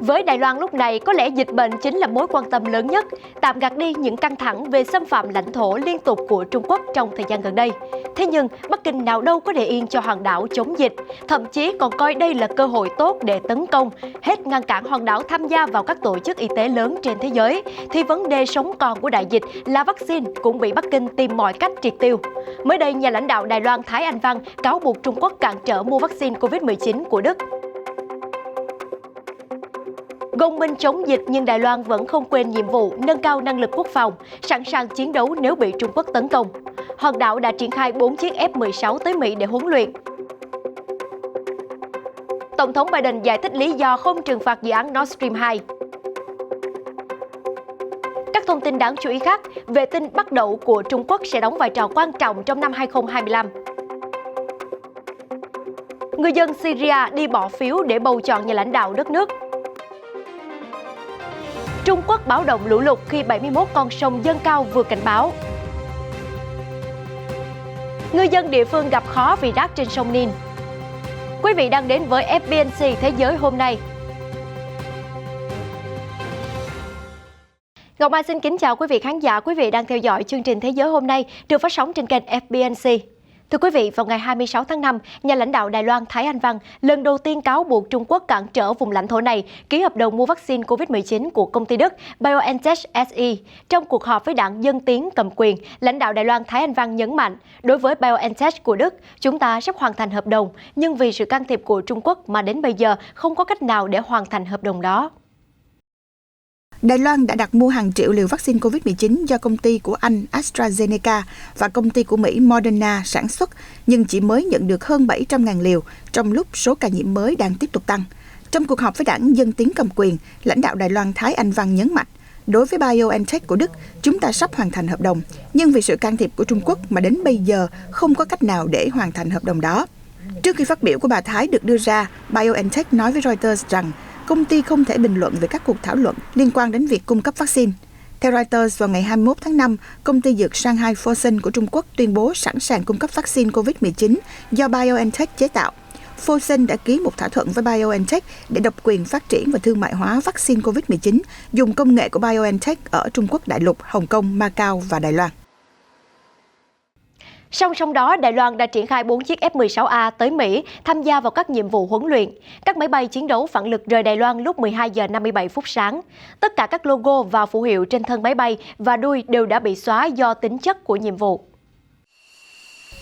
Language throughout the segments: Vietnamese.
Với Đài Loan lúc này, có lẽ dịch bệnh chính là mối quan tâm lớn nhất, tạm gạt đi những căng thẳng về xâm phạm lãnh thổ liên tục của Trung Quốc trong thời gian gần đây. Thế nhưng, Bắc Kinh nào đâu có để yên cho hòn đảo chống dịch, thậm chí còn coi đây là cơ hội tốt để tấn công, hết ngăn cản hòn đảo tham gia vào các tổ chức y tế lớn trên thế giới, thì vấn đề sống còn của đại dịch là vaccine cũng bị Bắc Kinh tìm mọi cách triệt tiêu. Mới đây, nhà lãnh đạo Đài Loan Thái Anh Văn cáo buộc Trung Quốc cản trở mua vaccine COVID-19 của Đức. Gồng mình chống dịch nhưng Đài Loan vẫn không quên nhiệm vụ nâng cao năng lực quốc phòng, sẵn sàng chiến đấu nếu bị Trung Quốc tấn công. Hòn đảo đã triển khai 4 chiếc F-16 tới Mỹ để huấn luyện. Tổng thống Biden giải thích lý do không trừng phạt dự án Nord Stream 2. Các thông tin đáng chú ý khác, vệ tinh Bắc Đẩu của Trung Quốc sẽ đóng vai trò quan trọng trong năm 2025. Người dân Syria đi bỏ phiếu để bầu chọn nhà lãnh đạo đất nước. Trung Quốc báo động lũ lụt khi 71 con sông dâng cao vượt cảnh báo. Ngư dân địa phương gặp khó vì rác trên sông Nin. Quý vị đang đến với FBNC Thế giới hôm nay. Ngọc Mai xin kính chào quý vị khán giả. Quý vị đang theo dõi chương trình Thế giới hôm nay được phát sóng trên kênh FBNC. Thưa quý vị, vào ngày 26 tháng 5, nhà lãnh đạo Đài Loan Thái Anh Văn lần đầu tiên cáo buộc Trung Quốc cản trở vùng lãnh thổ này ký hợp đồng mua vaccine COVID-19 của công ty Đức BioNTech SE. Trong cuộc họp với đảng Dân Tiến cầm quyền, lãnh đạo Đài Loan Thái Anh Văn nhấn mạnh, đối với BioNTech của Đức, chúng ta sắp hoàn thành hợp đồng, nhưng vì sự can thiệp của Trung Quốc mà đến bây giờ không có cách nào để hoàn thành hợp đồng đó. Đài Loan đã đặt mua hàng triệu liều vaccine COVID-19 do công ty của Anh AstraZeneca và công ty của Mỹ Moderna sản xuất, nhưng chỉ mới nhận được hơn 700.000 liều trong lúc số ca nhiễm mới đang tiếp tục tăng. Trong cuộc họp với đảng Dân Tiến cầm quyền, lãnh đạo Đài Loan Thái Anh Văn nhấn mạnh, đối với BioNTech của Đức, chúng ta sắp hoàn thành hợp đồng, nhưng vì sự can thiệp của Trung Quốc mà đến bây giờ không có cách nào để hoàn thành hợp đồng đó. Trước khi phát biểu của bà Thái được đưa ra, BioNTech nói với Reuters rằng công ty không thể bình luận về các cuộc thảo luận liên quan đến việc cung cấp vaccine. Theo Reuters, vào ngày 21 tháng 5, công ty dược Shanghai Fosun của Trung Quốc tuyên bố sẵn sàng cung cấp vaccine COVID-19 do BioNTech chế tạo. Fosun đã ký một thỏa thuận với BioNTech để độc quyền phát triển và thương mại hóa vaccine COVID-19 dùng công nghệ của BioNTech ở Trung Quốc đại lục, Hồng Kông, Macau và Đài Loan. Song song đó, Đài Loan đã triển khai 4 chiếc F-16A tới Mỹ tham gia vào các nhiệm vụ huấn luyện. Các máy bay chiến đấu phản lực rời Đài Loan lúc 12 giờ 57 phút sáng. Tất cả các logo và phù hiệu trên thân máy bay và đuôi đều đã bị xóa do tính chất của nhiệm vụ.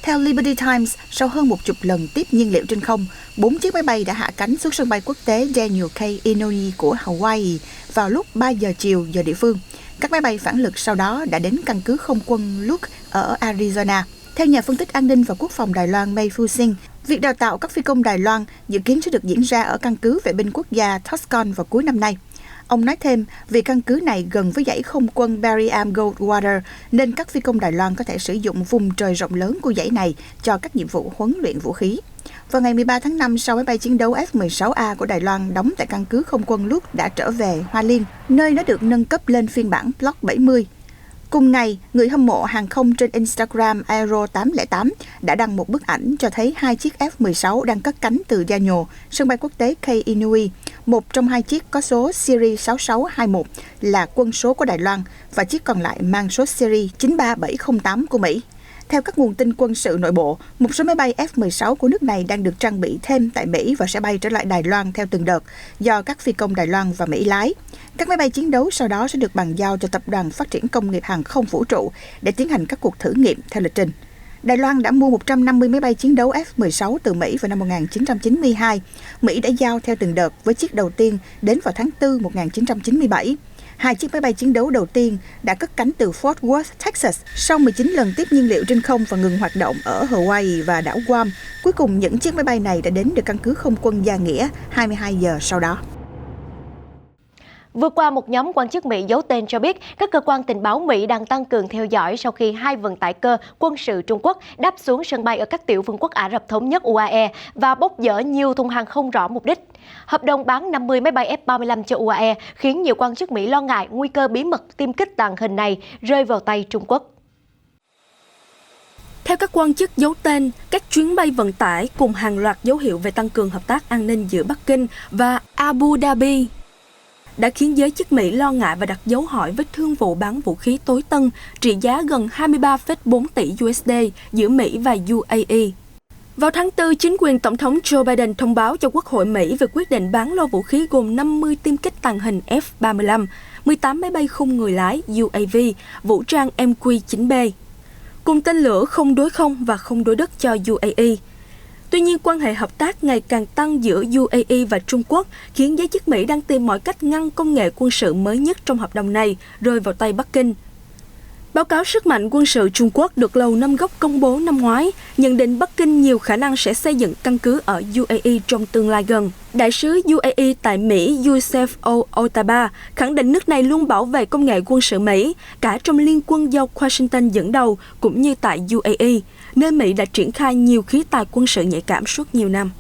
Theo Liberty Times, sau hơn 10 lần tiếp nhiên liệu trên không, 4 chiếc máy bay đã hạ cánh xuống sân bay quốc tế Daniel K. Inouye của Hawaii vào lúc 3 giờ chiều giờ địa phương. Các máy bay phản lực sau đó đã đến căn cứ không quân Luke ở Arizona. Theo nhà phân tích an ninh và quốc phòng Đài Loan Mei Fu Sing, việc đào tạo các phi công Đài Loan dự kiến sẽ được diễn ra ở căn cứ vệ binh quốc gia Toscon vào cuối năm nay. Ông nói thêm, vì căn cứ này gần với dãy không quân Barry-am Goldwater, nên các phi công Đài Loan có thể sử dụng vùng trời rộng lớn của dãy này cho các nhiệm vụ huấn luyện vũ khí. Vào ngày 13 tháng 5, sau máy bay chiến đấu F-16A của Đài Loan đóng tại căn cứ không quân Luke đã trở về Hoa Liên, nơi nó được nâng cấp lên phiên bản Block 70. Cùng ngày, người hâm mộ hàng không trên Instagram Aero808 đã đăng một bức ảnh cho thấy 2 chiếc F-16 đang cất cánh từ Daniel, sân bay quốc tế K. Inouye. Một trong 2 chiếc có số series 6621 là quân số của Đài Loan và chiếc còn lại mang số series 93708 của Mỹ. Theo các nguồn tin quân sự nội bộ, một số máy bay F-16 của nước này đang được trang bị thêm tại Mỹ và sẽ bay trở lại Đài Loan theo từng đợt do các phi công Đài Loan và Mỹ lái. Các máy bay chiến đấu sau đó sẽ được bàn giao cho Tập đoàn Phát triển Công nghiệp Hàng không Vũ trụ để tiến hành các cuộc thử nghiệm theo lịch trình. Đài Loan đã mua 150 máy bay chiến đấu F-16 từ Mỹ vào năm 1992. Mỹ đã giao theo từng đợt với chiếc đầu tiên đến vào tháng 4 1997. 2 chiếc máy bay chiến đấu đầu tiên đã cất cánh từ Fort Worth, Texas sau 19 lần tiếp nhiên liệu trên không và ngừng hoạt động ở Hawaii và đảo Guam. Cuối cùng, những chiếc máy bay này đã đến được căn cứ không quân Gia Nghĩa 22 giờ sau đó. Vừa qua, một nhóm quan chức Mỹ giấu tên cho biết các cơ quan tình báo Mỹ đang tăng cường theo dõi sau khi 2 vận tải cơ quân sự Trung Quốc đáp xuống sân bay ở các tiểu vương quốc Ả Rập Thống Nhất UAE và bốc dỡ nhiều thùng hàng không rõ mục đích. Hợp đồng bán 50 máy bay F-35 cho UAE khiến nhiều quan chức Mỹ lo ngại nguy cơ bí mật tiêm kích tàng hình này rơi vào tay Trung Quốc. Theo các quan chức giấu tên, các chuyến bay vận tải cùng hàng loạt dấu hiệu về tăng cường hợp tác an ninh giữa Bắc Kinh và Abu Dhabi đã khiến giới chức Mỹ lo ngại và đặt dấu hỏi với thương vụ bán vũ khí tối tân trị giá gần 23,4 tỷ USD giữa Mỹ và UAE. Vào tháng 4, chính quyền Tổng thống Joe Biden thông báo cho Quốc hội Mỹ về quyết định bán lô vũ khí gồm 50 tiêm kích tàng hình F-35, 18 máy bay không người lái UAV, vũ trang MQ-9B, cùng tên lửa không đối không và không đối đất cho UAE. Tuy nhiên, quan hệ hợp tác ngày càng tăng giữa UAE và Trung Quốc khiến giới chức Mỹ đang tìm mọi cách ngăn công nghệ quân sự mới nhất trong hợp đồng này rơi vào tay Bắc Kinh. Báo cáo sức mạnh quân sự Trung Quốc được Lầu Năm Góc công bố năm ngoái, nhận định Bắc Kinh nhiều khả năng sẽ xây dựng căn cứ ở UAE trong tương lai gần. Đại sứ UAE tại Mỹ Youssef Otaba khẳng định nước này luôn bảo vệ công nghệ quân sự Mỹ, cả trong liên quân do Washington dẫn đầu cũng như tại UAE, nơi Mỹ đã triển khai nhiều khí tài quân sự nhạy cảm suốt nhiều năm.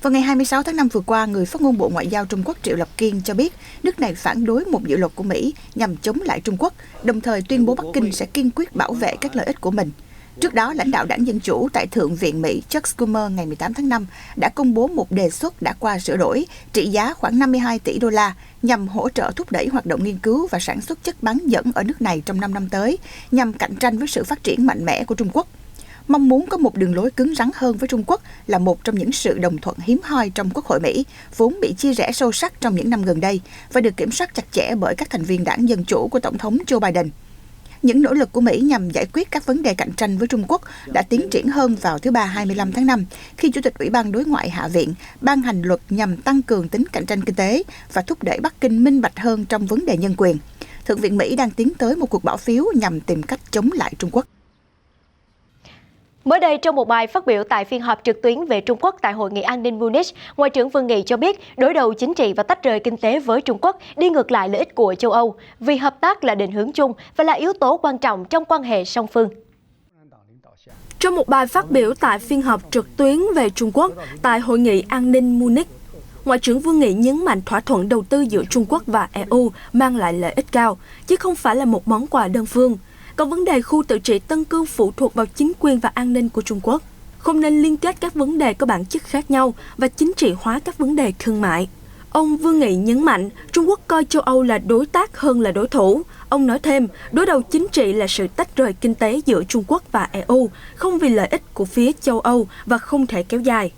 Vào ngày 26 tháng 5 vừa qua, người phát ngôn Bộ Ngoại giao Trung Quốc Triệu Lập Kiên cho biết nước này phản đối một dự luật của Mỹ nhằm chống lại Trung Quốc, đồng thời tuyên bố Bắc Kinh sẽ kiên quyết bảo vệ các lợi ích của mình. Trước đó, lãnh đạo đảng Dân Chủ tại Thượng viện Mỹ Chuck Schumer ngày 18 tháng 5 đã công bố một đề xuất đã qua sửa đổi trị giá khoảng 52 tỷ đô la nhằm hỗ trợ thúc đẩy hoạt động nghiên cứu và sản xuất chất bán dẫn ở nước này trong 5 năm tới, nhằm cạnh tranh với sự phát triển mạnh mẽ của Trung Quốc. Mong muốn có một đường lối cứng rắn hơn với Trung Quốc là một trong những sự đồng thuận hiếm hoi trong Quốc hội Mỹ, vốn bị chia rẽ sâu sắc trong những năm gần đây và được kiểm soát chặt chẽ bởi các thành viên đảng Dân Chủ của Tổng thống Joe Biden. Những nỗ lực của Mỹ nhằm giải quyết các vấn đề cạnh tranh với Trung Quốc đã tiến triển hơn vào thứ Ba 25 tháng 5, khi Chủ tịch Ủy ban Đối ngoại Hạ viện ban hành luật nhằm tăng cường tính cạnh tranh kinh tế và thúc đẩy Bắc Kinh minh bạch hơn trong vấn đề nhân quyền. Thượng viện Mỹ đang tiến tới một cuộc bỏ phiếu nhằm tìm cách chống lại Trung Quốc. Mới đây, trong một bài phát biểu tại phiên họp trực tuyến về Trung Quốc tại Hội nghị An ninh Munich, Ngoại trưởng Vương Nghị cho biết đối đầu chính trị và tách rời kinh tế với Trung Quốc đi ngược lại lợi ích của châu Âu, vì hợp tác là định hướng chung và là yếu tố quan trọng trong quan hệ song phương. Trong một bài phát biểu tại phiên họp trực tuyến về Trung Quốc tại Hội nghị An ninh Munich, Ngoại trưởng Vương Nghị nhấn mạnh thỏa thuận đầu tư giữa Trung Quốc và EU mang lại lợi ích cao, chứ không phải là một món quà đơn phương. Còn vấn đề khu tự trị Tân Cương phụ thuộc vào chính quyền và an ninh của Trung Quốc, không nên liên kết các vấn đề có bản chất khác nhau và chính trị hóa các vấn đề thương mại. Ông Vương Nghị nhấn mạnh Trung Quốc coi châu Âu là đối tác hơn là đối thủ. Ông nói thêm, đối đầu chính trị là sự tách rời kinh tế giữa Trung Quốc và EU, không vì lợi ích của phía châu Âu và không thể kéo dài.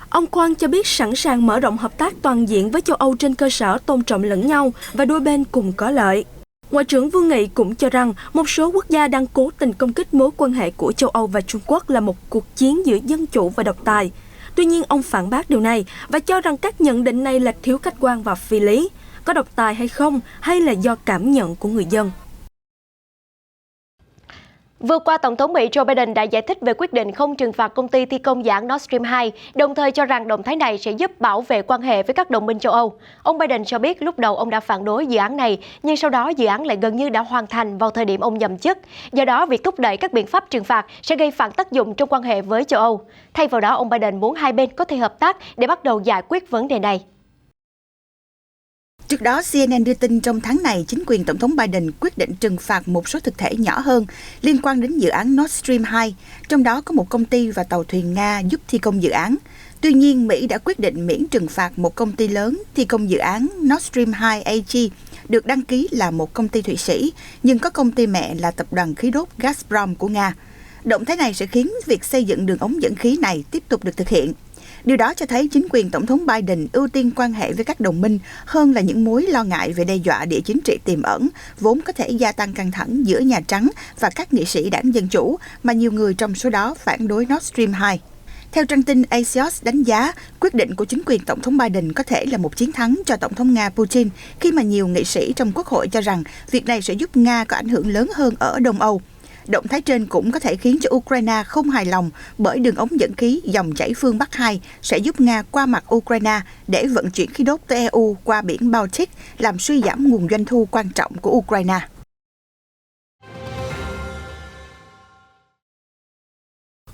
Ông Quang cho biết sẵn sàng mở rộng hợp tác toàn diện với châu Âu trên cơ sở tôn trọng lẫn nhau và đôi bên cùng có lợi. Ngoại trưởng Vương Nghị cũng cho rằng một số quốc gia đang cố tình công kích mối quan hệ của châu Âu và Trung Quốc là một cuộc chiến giữa dân chủ và độc tài. Tuy nhiên, ông phản bác điều này và cho rằng các nhận định này là thiếu khách quan và phi lý. Có độc tài hay không, hay là do cảm nhận của người dân? Vừa qua, Tổng thống Mỹ Joe Biden đã giải thích về quyết định không trừng phạt công ty thi công dự án Nord Stream 2, đồng thời cho rằng động thái này sẽ giúp bảo vệ quan hệ với các đồng minh châu Âu. Ông Biden cho biết lúc đầu ông đã phản đối dự án này, nhưng sau đó dự án lại gần như đã hoàn thành vào thời điểm ông nhậm chức. Do đó, việc thúc đẩy các biện pháp trừng phạt sẽ gây phản tác dụng trong quan hệ với châu Âu. Thay vào đó, ông Biden muốn hai bên có thể hợp tác để bắt đầu giải quyết vấn đề này. Trước đó, CNN đưa tin trong tháng này, chính quyền Tổng thống Biden quyết định trừng phạt một số thực thể nhỏ hơn liên quan đến dự án Nord Stream 2, trong đó có một công ty và tàu thuyền Nga giúp thi công dự án. Tuy nhiên, Mỹ đã quyết định miễn trừng phạt một công ty lớn thi công dự án Nord Stream 2 AG, được đăng ký là một công ty Thụy Sĩ, nhưng có công ty mẹ là tập đoàn khí đốt Gazprom của Nga. Động thái này sẽ khiến việc xây dựng đường ống dẫn khí này tiếp tục được thực hiện. Điều đó cho thấy chính quyền Tổng thống Biden ưu tiên quan hệ với các đồng minh hơn là những mối lo ngại về đe dọa địa chính trị tiềm ẩn, vốn có thể gia tăng căng thẳng giữa Nhà Trắng và các nghị sĩ đảng Dân Chủ, mà nhiều người trong số đó phản đối Nord Stream 2. Theo trang tin Axios đánh giá, quyết định của chính quyền Tổng thống Biden có thể là một chiến thắng cho Tổng thống Nga Putin, khi mà nhiều nghị sĩ trong Quốc hội cho rằng việc này sẽ giúp Nga có ảnh hưởng lớn hơn ở Đông Âu. Động thái trên cũng có thể khiến cho Ukraine không hài lòng bởi đường ống dẫn khí dòng chảy phương Bắc 2 sẽ giúp Nga qua mặt Ukraine để vận chuyển khí đốt tới EU qua biển Baltic, làm suy giảm nguồn doanh thu quan trọng của Ukraine.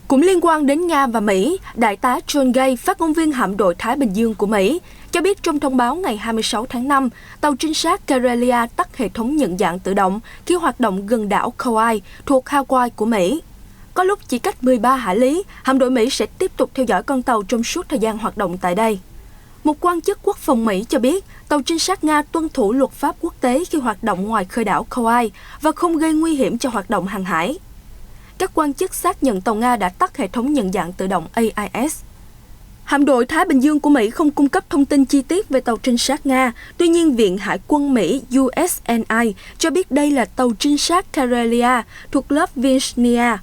Cũng liên quan đến Nga và Mỹ, Đại tá John Gay, phát ngôn viên hạm đội Thái Bình Dương của Mỹ, cho cho biết trong thông báo ngày 26 tháng 5, tàu trinh sát Karelia tắt hệ thống nhận dạng tự động khi hoạt động gần đảo Kauai thuộc Hawaii của Mỹ. Có lúc chỉ cách 13 hải lý, hạm đội Mỹ sẽ tiếp tục theo dõi con tàu trong suốt thời gian hoạt động tại đây. Một quan chức quốc phòng Mỹ cho biết tàu trinh sát Nga tuân thủ luật pháp quốc tế khi hoạt động ngoài khơi đảo Kauai và không gây nguy hiểm cho hoạt động hàng hải. Các quan chức xác nhận tàu Nga đã tắt hệ thống nhận dạng tự động AIS. Hạm đội Thái Bình Dương của Mỹ không cung cấp thông tin chi tiết về tàu trinh sát Nga, tuy nhiên Viện Hải quân Mỹ USNI cho biết đây là tàu trinh sát Karelia thuộc lớp Vishnia.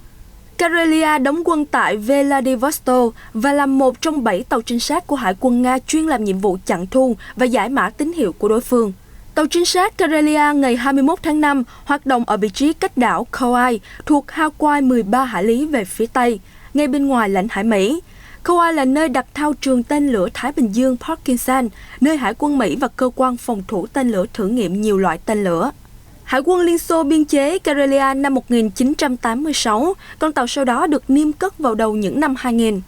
Karelia đóng quân tại Vladivostok và là một trong 7 tàu trinh sát của Hải quân Nga chuyên làm nhiệm vụ chặn thu và giải mã tín hiệu của đối phương. Tàu trinh sát Karelia ngày 21 tháng 5 hoạt động ở vị trí cách đảo Kauai thuộc Hawaii 13 hải lý về phía Tây, ngay bên ngoài lãnh hải Mỹ. Kauai là nơi đặt thao trường tên lửa Thái Bình Dương Parkinson, nơi Hải quân Mỹ và cơ quan phòng thủ tên lửa thử nghiệm nhiều loại tên lửa. Hải quân Liên Xô biên chế Karelia năm 1986, con tàu sau đó được niêm cất vào đầu những năm 2000.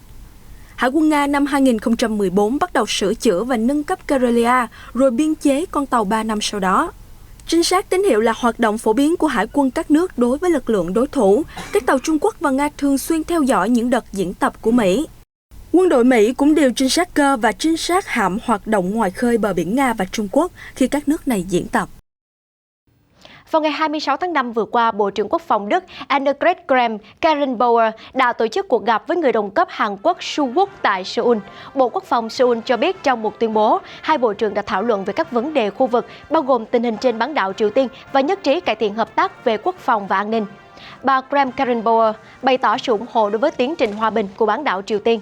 Hải quân Nga năm 2014 bắt đầu sửa chữa và nâng cấp Karelia, rồi biên chế con tàu 3 năm sau đó. Trinh sát tín hiệu là hoạt động phổ biến của hải quân các nước đối với lực lượng đối thủ. Các tàu Trung Quốc và Nga thường xuyên theo dõi những đợt diễn tập của Mỹ. Quân đội Mỹ cũng điều trinh sát cơ và trinh sát hạm hoạt động ngoài khơi bờ biển Nga và Trung Quốc khi các nước này diễn tập. Vào ngày 26 tháng 5 vừa qua, Bộ trưởng Quốc phòng Đức Annegret Kramp-Karrenbauer đã tổ chức cuộc gặp với người đồng cấp Hàn Quốc Su Wook tại Seoul. Bộ Quốc phòng Seoul cho biết trong một tuyên bố, hai bộ trưởng đã thảo luận về các vấn đề khu vực, bao gồm tình hình trên bán đảo Triều Tiên và nhất trí cải thiện hợp tác về quốc phòng và an ninh. Bà Kramp-Karrenbauer bày tỏ sự ủng hộ đối với tiến trình hòa bình của bán đảo Triều Tiên.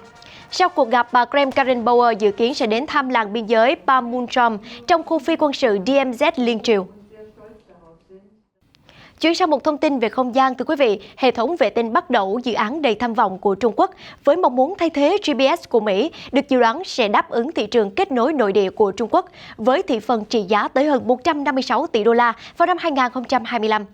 Sau cuộc gặp, bà Kramp-Karrenbauer dự kiến sẽ đến thăm làng biên giới Panmunjom trong khu phi quân sự DMZ Liên Triều. Chuyển sang một thông tin về không gian, thưa quý vị, hệ thống vệ tinh Bắc Đẩu, dự án đầy tham vọng của Trung Quốc với mong muốn thay thế GPS của Mỹ, được dự đoán sẽ đáp ứng thị trường kết nối nội địa của Trung Quốc với thị phần trị giá tới hơn 156 tỷ đô la vào năm 2025.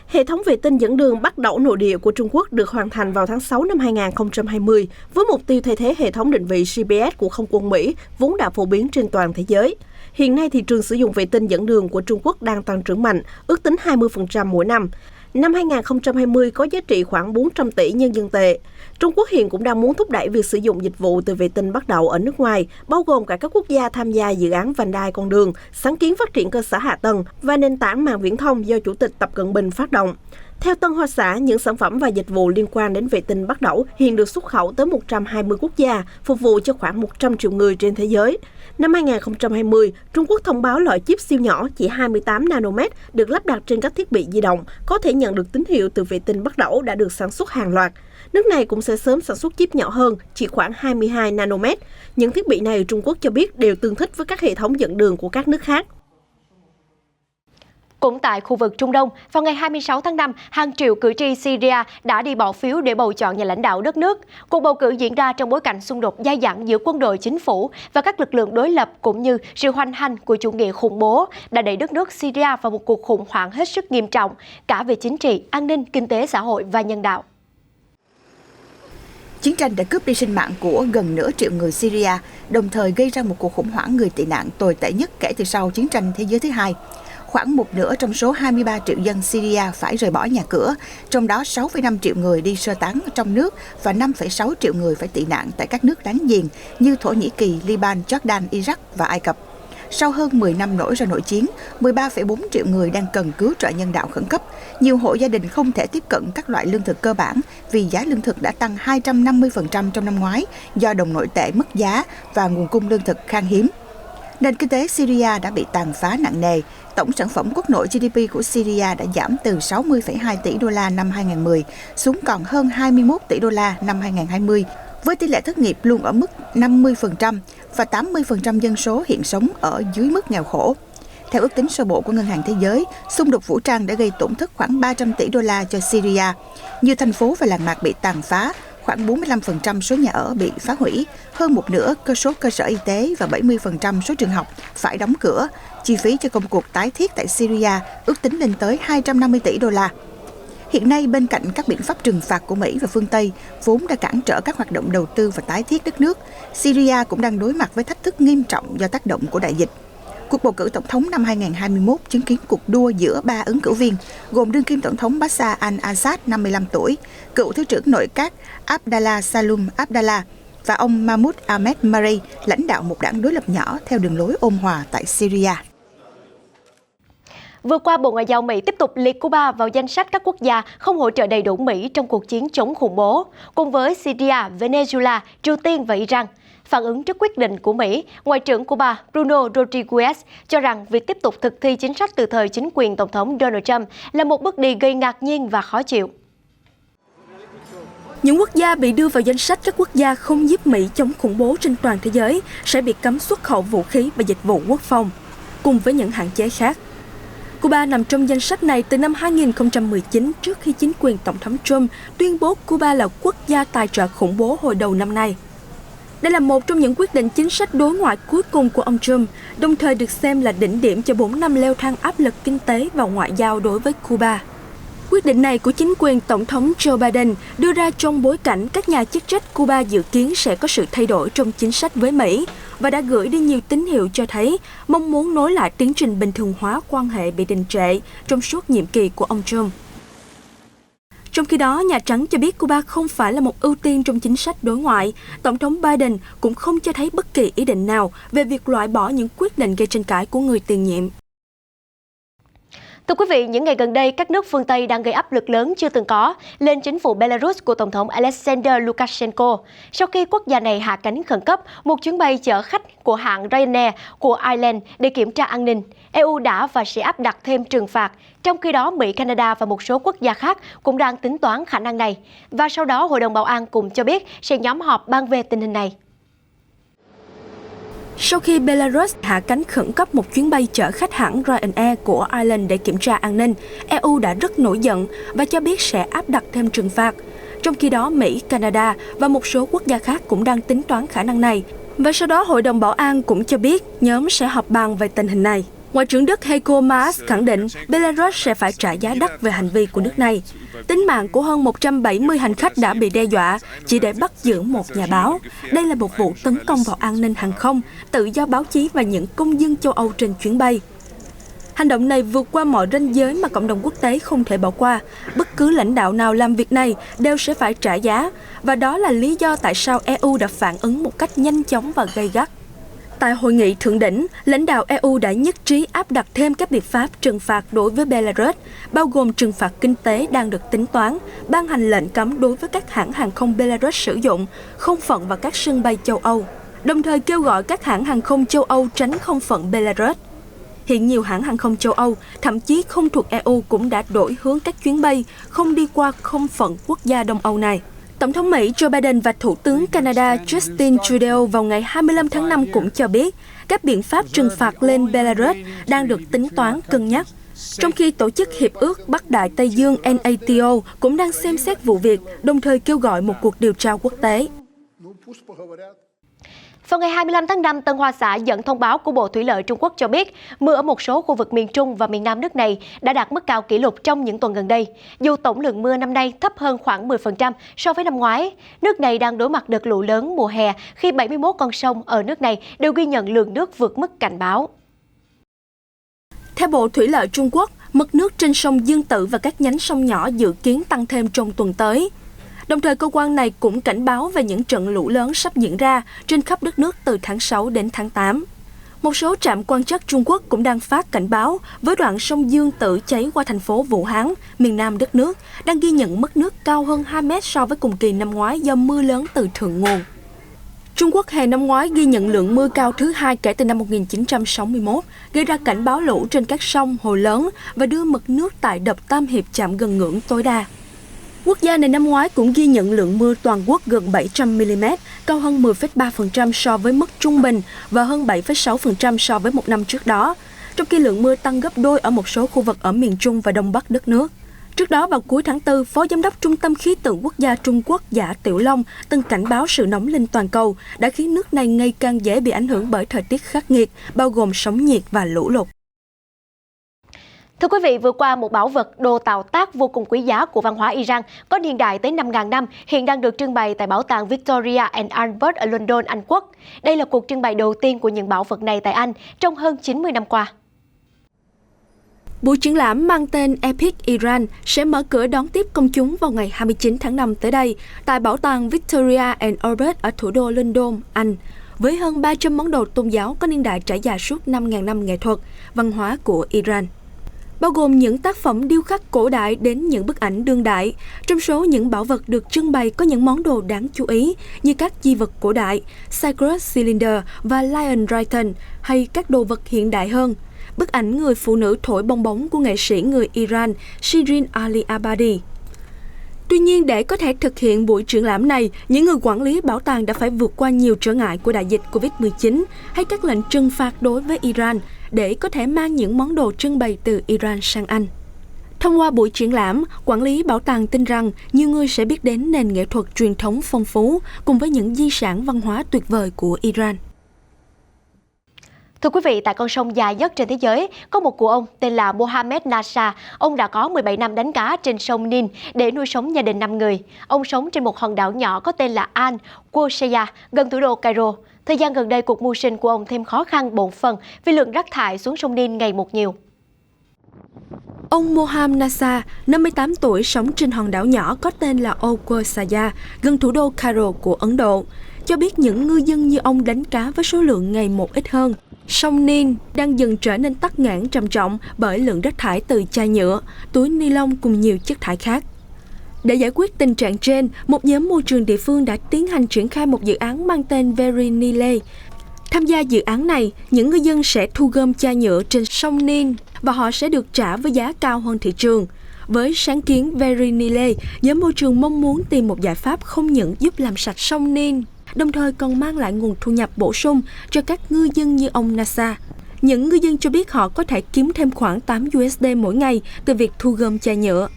Hệ thống vệ tinh dẫn đường Bắc Đẩu nội địa của Trung Quốc được hoàn thành vào tháng 6 năm 2020 với mục tiêu thay thế hệ thống định vị GPS của không quân Mỹ vốn đã phổ biến trên toàn thế giới. Hiện nay, thị trường sử dụng vệ tinh dẫn đường của Trung Quốc đang tăng trưởng mạnh, ước tính 20% mỗi năm. Năm 2020 có giá trị khoảng 400 tỷ nhân dân tệ. Trung Quốc hiện cũng đang muốn thúc đẩy việc sử dụng dịch vụ từ vệ tinh Bắc Đẩu ở nước ngoài, bao gồm cả các quốc gia tham gia dự án vành đai con đường, sáng kiến phát triển cơ sở hạ tầng và nền tảng mạng viễn thông do Chủ tịch Tập Cận Bình phát động. Theo Tân Hoa Xã, những sản phẩm và dịch vụ liên quan đến vệ tinh Bắc Đẩu hiện được xuất khẩu tới 120 quốc gia, phục vụ cho khoảng 100 triệu người trên thế giới. Năm 2020, Trung Quốc thông báo loại chip siêu nhỏ chỉ 28 nanomet được lắp đặt trên các thiết bị di động, có thể nhận được tín hiệu từ vệ tinh Bắc Đẩu đã được sản xuất hàng loạt. Nước này cũng sẽ sớm sản xuất chip nhỏ hơn, chỉ khoảng 22 nanomet. Những thiết bị này Trung Quốc cho biết đều tương thích với các hệ thống dẫn đường của các nước khác. Cũng tại khu vực Trung Đông, vào ngày 26 tháng 5, hàng triệu cử tri Syria đã đi bỏ phiếu để bầu chọn nhà lãnh đạo đất nước. Cuộc bầu cử diễn ra trong bối cảnh xung đột dai dẳng giữa quân đội chính phủ và các lực lượng đối lập, cũng như sự hoành hành của chủ nghĩa khủng bố đã đẩy đất nước Syria vào một cuộc khủng hoảng hết sức nghiêm trọng, cả về chính trị, an ninh, kinh tế, xã hội và nhân đạo. Chiến tranh đã cướp đi sinh mạng của gần nửa triệu người Syria, đồng thời gây ra một cuộc khủng hoảng người tị nạn tồi tệ nhất kể từ sau chiến tranh thế giới thứ hai. Khoảng một nửa trong số 23 triệu dân Syria phải rời bỏ nhà cửa, trong đó 6,5 triệu người đi sơ tán trong nước và 5,6 triệu người phải tị nạn tại các nước láng giềng như Thổ Nhĩ Kỳ, Liban, Jordan, Iraq và Ai Cập. Sau hơn 10 năm nổi ra nội chiến, 13,4 triệu người đang cần cứu trợ nhân đạo khẩn cấp. Nhiều hộ gia đình không thể tiếp cận các loại lương thực cơ bản vì giá lương thực đã tăng 250% trong năm ngoái do đồng nội tệ mất giá và nguồn cung lương thực khan hiếm. Nền kinh tế Syria đã bị tàn phá nặng nề. Tổng sản phẩm quốc nội GDP của Syria đã giảm từ 60,2 tỷ đô la năm 2010 xuống còn hơn 21 tỷ đô la năm 2020, với tỷ lệ thất nghiệp luôn ở mức 50% và 80% dân số hiện sống ở dưới mức nghèo khổ. Theo ước tính sơ bộ của Ngân hàng Thế giới, xung đột vũ trang đã gây tổn thất khoảng 300 tỷ đô la cho Syria. Nhiều thành phố và làng mạc bị tàn phá, khoảng 45% số nhà ở bị phá hủy, hơn một nửa số cơ sở y tế và 70% số trường học phải đóng cửa. Chi phí cho công cuộc tái thiết tại Syria ước tính lên tới 250 tỷ đô la. Hiện nay, bên cạnh các biện pháp trừng phạt của Mỹ và phương Tây vốn đã cản trở các hoạt động đầu tư và tái thiết đất nước, Syria cũng đang đối mặt với thách thức nghiêm trọng do tác động của đại dịch. Cuộc bầu cử tổng thống năm 2021 chứng kiến cuộc đua giữa 3 ứng cử viên, gồm đương kim tổng thống Bashar al-Assad, 55 tuổi, cựu Thứ trưởng Nội các Abdallah Salum Abdallah và ông Mahmoud Ahmed Marei, lãnh đạo một đảng đối lập nhỏ theo đường lối ôn hòa tại Syria. Vừa qua, Bộ Ngoại giao Mỹ tiếp tục liệt Cuba vào danh sách các quốc gia không hỗ trợ đầy đủ Mỹ trong cuộc chiến chống khủng bố, cùng với Syria, Venezuela, Triều Tiên và Iran. Phản ứng trước quyết định của Mỹ, Ngoại trưởng Cuba Bruno Rodriguez cho rằng việc tiếp tục thực thi chính sách từ thời chính quyền Tổng thống Donald Trump là một bước đi gây ngạc nhiên và khó chịu. Những quốc gia bị đưa vào danh sách các quốc gia không giúp Mỹ chống khủng bố trên toàn thế giới sẽ bị cấm xuất khẩu vũ khí và dịch vụ quốc phòng, cùng với những hạn chế khác. Cuba nằm trong danh sách này từ năm 2019 trước khi chính quyền Tổng thống Trump tuyên bố Cuba là quốc gia tài trợ khủng bố hồi đầu năm nay. Đây là một trong những quyết định chính sách đối ngoại cuối cùng của ông Trump, đồng thời được xem là đỉnh điểm cho 4 năm leo thang áp lực kinh tế và ngoại giao đối với Cuba. Quyết định này của chính quyền Tổng thống Joe Biden đưa ra trong bối cảnh các nhà chức trách Cuba dự kiến sẽ có sự thay đổi trong chính sách với Mỹ và đã gửi đi nhiều tín hiệu cho thấy mong muốn nối lại tiến trình bình thường hóa quan hệ bị đình trệ trong suốt nhiệm kỳ của ông Trump. Trong khi đó, Nhà Trắng cho biết Cuba không phải là một ưu tiên trong chính sách đối ngoại. Tổng thống Biden cũng không cho thấy bất kỳ ý định nào về việc loại bỏ những quyết định gây tranh cãi của người tiền nhiệm. Thưa quý vị, những ngày gần đây, các nước phương Tây đang gây áp lực lớn chưa từng có lên chính phủ Belarus của Tổng thống Alexander Lukashenko sau khi quốc gia này hạ cánh khẩn cấp một chuyến bay chở khách của hãng Ryanair của Ireland để kiểm tra an ninh. EU đã và sẽ áp đặt thêm trừng phạt. Trong khi đó, Mỹ, Canada và một số quốc gia khác cũng đang tính toán khả năng này. Và sau đó, Hội đồng Bảo an cũng cho biết sẽ nhóm họp bàn về tình hình này. Sau khi Belarus hạ cánh khẩn cấp một chuyến bay chở khách hãng Ryanair của Ireland để kiểm tra an ninh, EU đã rất nổi giận và cho biết sẽ áp đặt thêm trừng phạt. Trong khi đó, Mỹ, Canada và một số quốc gia khác cũng đang tính toán khả năng này. Và sau đó, Hội đồng Bảo an cũng cho biết nhóm sẽ họp bàn về tình hình này. Ngoại trưởng Đức Heiko Maas khẳng định Belarus sẽ phải trả giá đắt về hành vi của nước này. Tính mạng của hơn 170 hành khách đã bị đe dọa chỉ để bắt giữ một nhà báo. Đây là một vụ tấn công vào an ninh hàng không, tự do báo chí và những công dân châu Âu trên chuyến bay. Hành động này vượt qua mọi ranh giới mà cộng đồng quốc tế không thể bỏ qua. Bất cứ lãnh đạo nào làm việc này đều sẽ phải trả giá. Và đó là lý do tại sao EU đã phản ứng một cách nhanh chóng và gay gắt. Tại hội nghị thượng đỉnh, lãnh đạo EU đã nhất trí áp đặt thêm các biện pháp trừng phạt đối với Belarus, bao gồm trừng phạt kinh tế đang được tính toán, ban hành lệnh cấm đối với các hãng hàng không Belarus sử dụng không phận vào các sân bay châu Âu, đồng thời kêu gọi các hãng hàng không châu Âu tránh không phận Belarus. Hiện nhiều hãng hàng không châu Âu, thậm chí không thuộc EU cũng đã đổi hướng các chuyến bay không đi qua không phận quốc gia Đông Âu này. Tổng thống Mỹ Joe Biden và Thủ tướng Canada Justin Trudeau vào ngày 25 tháng 5 cũng cho biết các biện pháp trừng phạt lên Belarus đang được tính toán cân nhắc. Trong khi Tổ chức Hiệp ước Bắc Đại Tây Dương NATO cũng đang xem xét vụ việc, đồng thời kêu gọi một cuộc điều tra quốc tế. Vào ngày 25 tháng 5, Tân Hoa Xã dẫn thông báo của Bộ Thủy lợi Trung Quốc cho biết mưa ở một số khu vực miền Trung và miền Nam nước này đã đạt mức cao kỷ lục trong những tuần gần đây. Dù tổng lượng mưa năm nay thấp hơn khoảng 10% so với năm ngoái, nước này đang đối mặt đợt lũ lớn mùa hè khi 71 con sông ở nước này đều ghi nhận lượng nước vượt mức cảnh báo. Theo Bộ Thủy lợi Trung Quốc, mực nước trên sông Dương Tử và các nhánh sông nhỏ dự kiến tăng thêm trong tuần tới. Đồng thời, cơ quan này cũng cảnh báo về những trận lũ lớn sắp diễn ra trên khắp đất nước từ tháng 6 đến tháng 8. Một số trạm quan trắc Trung Quốc cũng đang phát cảnh báo với đoạn sông Dương Tử chảy qua thành phố Vũ Hán, miền Nam đất nước, đang ghi nhận mức nước cao hơn 2 mét so với cùng kỳ năm ngoái do mưa lớn từ thượng nguồn. Trung Quốc hè năm ngoái ghi nhận lượng mưa cao thứ hai kể từ năm 1961, gây ra cảnh báo lũ trên các sông, hồ lớn và đưa mực nước tại đập Tam Hiệp chạm gần ngưỡng tối đa. Quốc gia này năm ngoái cũng ghi nhận lượng mưa toàn quốc gần 700 mm, cao hơn 10,3% so với mức trung bình và hơn 7,6% so với một năm trước đó, trong khi lượng mưa tăng gấp đôi ở một số khu vực ở miền Trung và Đông Bắc đất nước. Trước đó, vào cuối tháng 4, Phó Giám đốc Trung tâm Khí tượng Quốc gia Trung Quốc Giả Tiểu Long từng cảnh báo sự nóng lên toàn cầu đã khiến nước này ngày càng dễ bị ảnh hưởng bởi thời tiết khắc nghiệt, bao gồm sóng nhiệt và lũ lụt. Thưa quý vị, vừa qua một bảo vật đồ tạo tác vô cùng quý giá của văn hóa Iran có niên đại tới 5.000 năm hiện đang được trưng bày tại Bảo tàng Victoria and Albert ở London, Anh Quốc. Đây là cuộc trưng bày đầu tiên của những bảo vật này tại Anh trong hơn 90 năm qua. Buổi triển lãm mang tên Epic Iran sẽ mở cửa đón tiếp công chúng vào ngày 29 tháng 5 tới đây tại Bảo tàng Victoria and Albert ở thủ đô London, Anh, với hơn 300 món đồ tôn giáo có niên đại trải dài suốt 5.000 năm nghệ thuật, văn hóa của Iran. Bao gồm những tác phẩm điêu khắc cổ đại đến những bức ảnh đương đại. Trong số những bảo vật được trưng bày có những món đồ đáng chú ý như các di vật cổ đại, Cyprus Cylinder và Lion Triton, hay các đồ vật hiện đại hơn. Bức ảnh người phụ nữ thổi bong bóng của nghệ sĩ người Iran Shirin Ali Abadi. Tuy nhiên, để có thể thực hiện buổi triển lãm này, những người quản lý bảo tàng đã phải vượt qua nhiều trở ngại của đại dịch Covid-19 hay các lệnh trừng phạt đối với Iran để có thể mang những món đồ trưng bày từ Iran sang Anh. Thông qua buổi triển lãm, quản lý bảo tàng tin rằng nhiều người sẽ biết đến nền nghệ thuật truyền thống phong phú cùng với những di sản văn hóa tuyệt vời của Iran. Thưa quý vị, tại con sông dài nhất trên thế giới, có một cụ ông tên là Mohammed Nasser. Ông đã có 17 năm đánh cá trên sông Nin để nuôi sống gia đình 5 người. Ông sống trên một hòn đảo nhỏ có tên là Al Qusayya, gần thủ đô Cairo. Thời gian gần đây, cuộc mưu sinh của ông thêm khó khăn bộn phần vì lượng rác thải xuống sông Nin ngày một nhiều. Ông Mohammed Nasser, 58 tuổi, sống trên hòn đảo nhỏ có tên là Al Qusayya, gần thủ đô Cairo của Ấn Độ, cho biết những ngư dân như ông đánh cá với số lượng ngày một ít hơn. Sông Nin đang dần trở nên tắc nghẽn trầm trọng bởi lượng rác thải từ chai nhựa, túi ni lông cùng nhiều chất thải khác. Để giải quyết tình trạng trên, một nhóm môi trường địa phương đã tiến hành triển khai một dự án mang tên Very Nile. Tham gia dự án này, những ngư dân sẽ thu gom chai nhựa trên sông Nin và họ sẽ được trả với giá cao hơn thị trường. Với sáng kiến Very Nile, nhóm môi trường mong muốn tìm một giải pháp không những giúp làm sạch sông Nin, đồng thời còn mang lại nguồn thu nhập bổ sung cho các ngư dân như ông Nasser. Những ngư dân cho biết họ có thể kiếm thêm khoảng 8 USD mỗi ngày từ việc thu gom chai nhựa.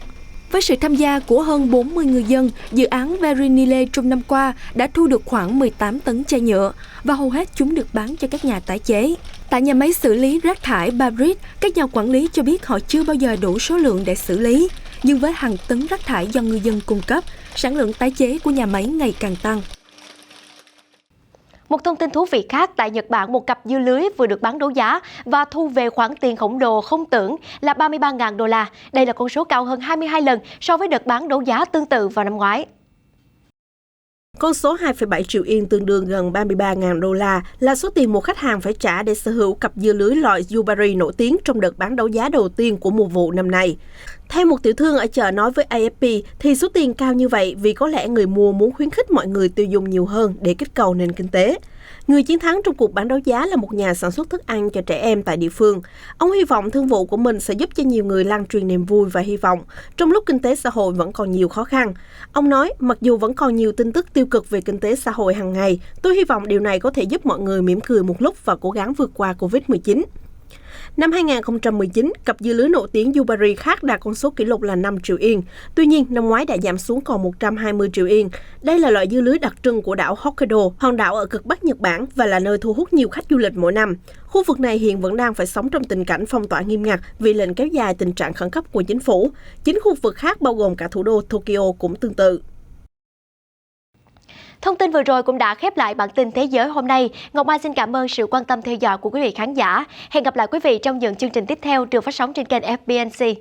Với sự tham gia của hơn 40 ngư dân, dự án Very Nile trong năm qua đã thu được khoảng 18 tấn chai nhựa và hầu hết chúng được bán cho các nhà tái chế. Tại nhà máy xử lý rác thải Babrit, các nhà quản lý cho biết họ chưa bao giờ đủ số lượng để xử lý. Nhưng với hàng tấn rác thải do ngư dân cung cấp, sản lượng tái chế của nhà máy ngày càng tăng. Một thông tin thú vị khác, tại Nhật Bản, một cặp dưa lưới vừa được bán đấu giá và thu về khoản tiền khổng lồ không tưởng là 33.000 đô la. Đây là con số cao hơn 22 lần so với đợt bán đấu giá tương tự vào năm ngoái. Con số 2,7 triệu yên tương đương gần 33.000 đô la là số tiền một khách hàng phải trả để sở hữu cặp dưa lưới loại Yubari nổi tiếng trong đợt bán đấu giá đầu tiên của mùa vụ năm nay. Theo một tiểu thương ở chợ nói với AFP, thì số tiền cao như vậy vì có lẽ người mua muốn khuyến khích mọi người tiêu dùng nhiều hơn để kích cầu nền kinh tế. Người chiến thắng trong cuộc bán đấu giá là một nhà sản xuất thức ăn cho trẻ em tại địa phương. Ông hy vọng thương vụ của mình sẽ giúp cho nhiều người lan truyền niềm vui và hy vọng trong lúc kinh tế xã hội vẫn còn nhiều khó khăn. Ông nói, mặc dù vẫn còn nhiều tin tức tiêu cực về kinh tế xã hội hàng ngày, tôi hy vọng điều này có thể giúp mọi người mỉm cười một lúc và cố gắng vượt qua Covid-19. Năm 2019, cặp dưa lưới nổi tiếng Yubari khác đạt con số kỷ lục là 5 triệu yên. Tuy nhiên, năm ngoái đã giảm xuống còn 120 triệu yên. Đây là loại dưa lưới đặc trưng của đảo Hokkaido, hòn đảo ở cực Bắc Nhật Bản và là nơi thu hút nhiều khách du lịch mỗi năm. Khu vực này hiện vẫn đang phải sống trong tình cảnh phong tỏa nghiêm ngặt vì lệnh kéo dài tình trạng khẩn cấp của chính phủ. 9 khu vực khác bao gồm cả thủ đô Tokyo cũng tương tự. Thông tin vừa rồi cũng đã khép lại bản tin Thế giới hôm nay. Ngọc Mai xin cảm ơn sự quan tâm theo dõi của quý vị khán giả. Hẹn gặp lại quý vị trong những chương trình tiếp theo được phát sóng trên kênh FBNC.